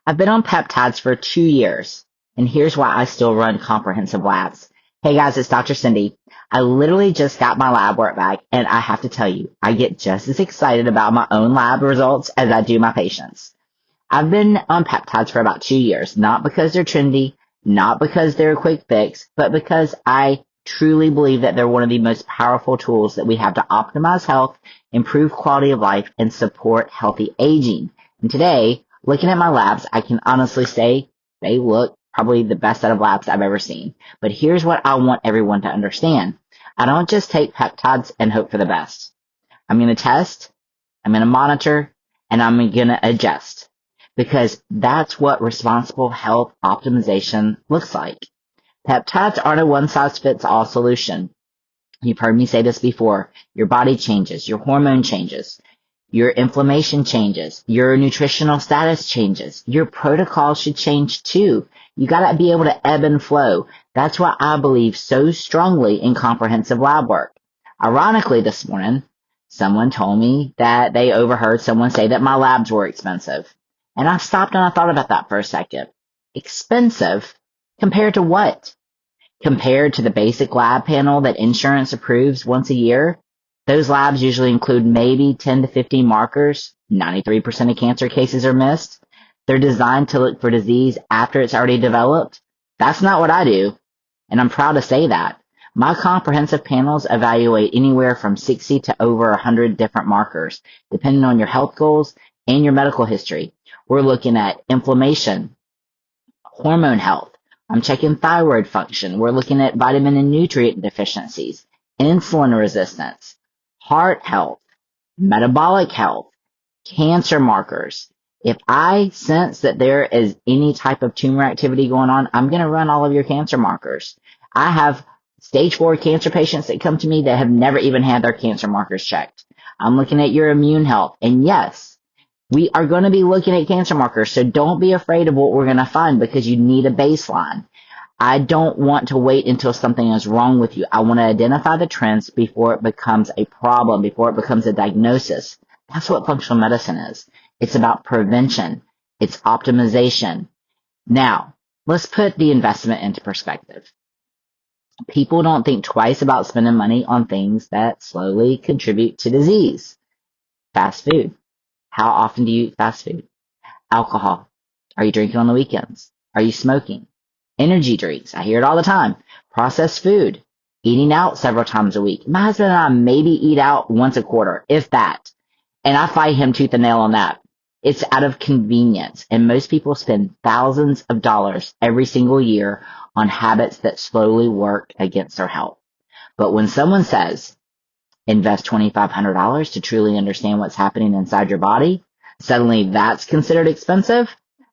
I've been on peptides for 2 years, and here's why I still run comprehensive labs. Hey guys, it's Dr. Cindy. I literally just got my lab work back, and I have to tell you, I get just as excited about my own lab results as I do my patients. I've been on peptides for about 2 years, not because they're trendy, not because they're a quick fix, but because I truly believe that they're one of the most powerful tools that we have to optimize health, improve quality of life, and support healthy aging. And today, looking at my labs, I can honestly say they look probably the best set of labs I've ever seen. But here's what I want everyone to understand. I don't just take peptides and hope for the best. I'm going to test, I'm going to monitor, and I'm going to adjust because that's what responsible health optimization looks like. Peptides aren't a one-size-fits-all solution. You've heard me say this before. Your body changes, your hormone changes, your inflammation changes, your nutritional status changes. Your protocol should change too. You got to be able to ebb and flow. That's why I believe so strongly in comprehensive lab work. Ironically, this morning, someone told me that they overheard someone say that my labs were expensive. And I stopped and I thought about that for a second. Expensive? Compared to what? Compared to the basic lab panel that insurance approves once a year? Those labs usually include maybe 10 to 15 markers. 93% of cancer cases are missed. They're designed to look for disease after it's already developed. That's not what I do, and I'm proud to say that. My comprehensive panels evaluate anywhere from 60 to over 100 different markers, depending on your health goals and your medical history. We're looking at inflammation, hormone health. I'm checking thyroid function. We're looking at vitamin and nutrient deficiencies, insulin resistance, heart health, metabolic health, cancer markers. If I sense that there is any type of tumor activity going on, I'm going to run all of your cancer markers. I have stage 4 cancer patients that come to me that have never even had their cancer markers checked. I'm looking at your immune health. And yes, we are going to be looking at cancer markers, so don't be afraid of what we're going to find because you need a baseline. I don't want to wait until something is wrong with you. I want to identify the trends before it becomes a problem, before it becomes a diagnosis. That's what functional medicine is. It's about prevention. It's optimization. Now, let's put the investment into perspective. People don't think twice about spending money on things that slowly contribute to disease. Fast food. How often do you eat fast food? Alcohol. Are you drinking on the weekends? Are you smoking? Energy drinks. I hear it all the time. Processed food. Eating out several times a week. My husband and I maybe eat out once a quarter, if that. And I fight him tooth and nail on that. It's out of convenience. And most people spend thousands of dollars every single year on habits that slowly work against their health. But when someone says, invest $2,500 to truly understand what's happening inside your body, suddenly that's considered expensive.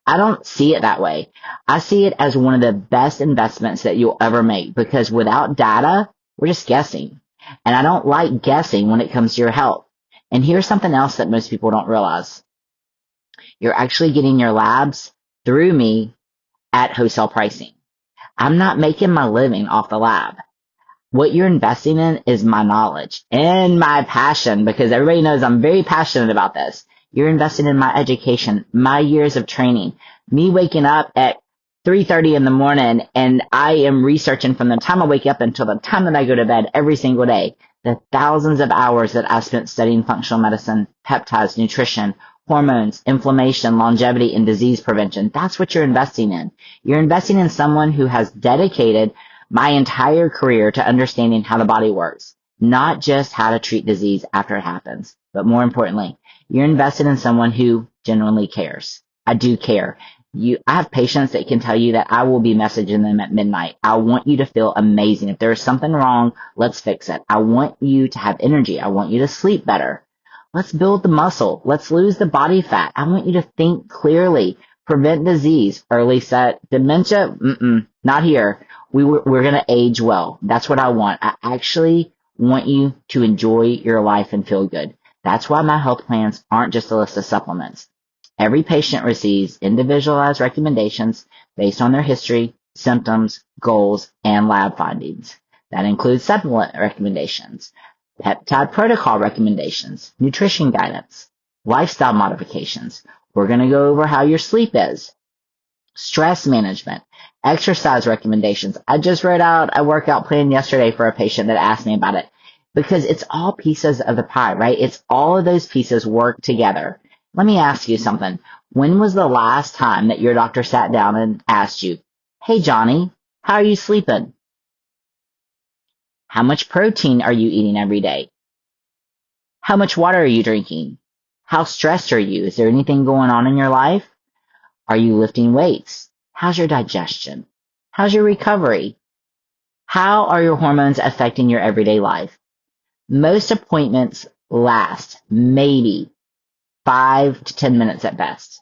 I don't see it that way. I see it as one of the best investments that you'll ever make because without data, we're just guessing. And I don't like guessing when it comes to your health. And here's something else that most people don't realize. You're actually getting your labs through me at wholesale pricing. I'm not making my living off the lab. What you're investing in is my knowledge and my passion because everybody knows I'm very passionate about this. You're investing in my education, my years of training, me waking up at 3:30 in the morning and I am researching from the time I wake up until the time that I go to bed every single day. The thousands of hours that I spent studying functional medicine, peptides, nutrition, hormones, inflammation, longevity, and disease prevention. That's what you're investing in. You're investing in someone who has dedicated my entire career to understanding how the body works, not just how to treat disease after it happens. But more importantly, you're invested in someone who genuinely cares. I do care. I have patients that can tell you that I will be messaging them at midnight. I want you to feel amazing. If there is something wrong, let's fix it. I want you to have energy. I want you to sleep better. Let's build the muscle. Let's lose the body fat. I want you to think clearly, prevent disease, early set dementia. Not here. We're going to age well. That's what I want. I actually want you to enjoy your life and feel good. That's why my health plans aren't just a list of supplements. Every patient receives individualized recommendations based on their history, symptoms, goals, and lab findings. That includes supplement recommendations, peptide protocol recommendations, nutrition guidance, lifestyle modifications, We're going to go over how your sleep is, stress management, exercise recommendations. I just wrote out a workout plan yesterday for a patient that asked me about it because it's all pieces of the pie, right? It's all of those pieces work together. Let me ask you something. When was the last time that your doctor sat down and asked you, "Hey, Johnny, how are you sleeping? How much protein are you eating every day? How much water are you drinking? How stressed are you? Is there anything going on in your life? Are you lifting weights? How's your digestion? How's your recovery? How are your hormones affecting your everyday life?" Most appointments last maybe 5 to 10 minutes at best.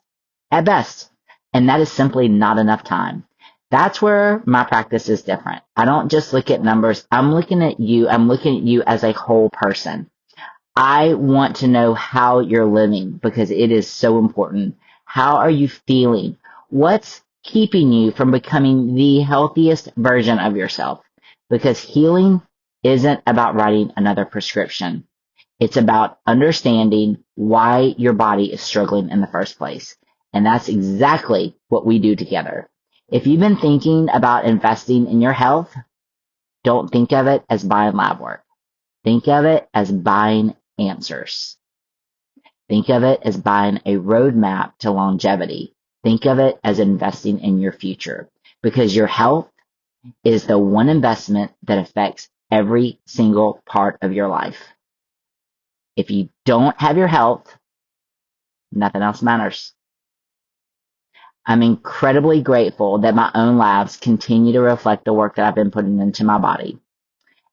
At best. And that is simply not enough time. That's where my practice is different. I don't just look at numbers. I'm looking at you. I'm looking at you as a whole person. I want to know how you're living because it is so important. How are you feeling? What's keeping you from becoming the healthiest version of yourself? Because healing isn't about writing another prescription. It's about understanding why your body is struggling in the first place. And that's exactly what we do together. If you've been thinking about investing in your health, don't think of it as buying lab work. Think of it as buying answers. Think of it as buying a roadmap to longevity. Think of it as investing in your future because your health is the one investment that affects every single part of your life. If you don't have your health, nothing else matters. I'm incredibly grateful that my own labs continue to reflect the work that I've been putting into my body.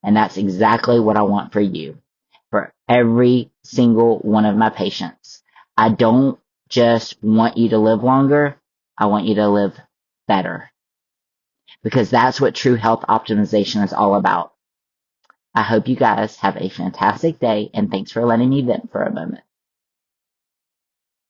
And that's exactly what I want for you, for every single one of my patients. I don't just want you to live longer. I want you to live better because that's what true health optimization is all about. I hope you guys have a fantastic day and thanks for letting me vent for a moment.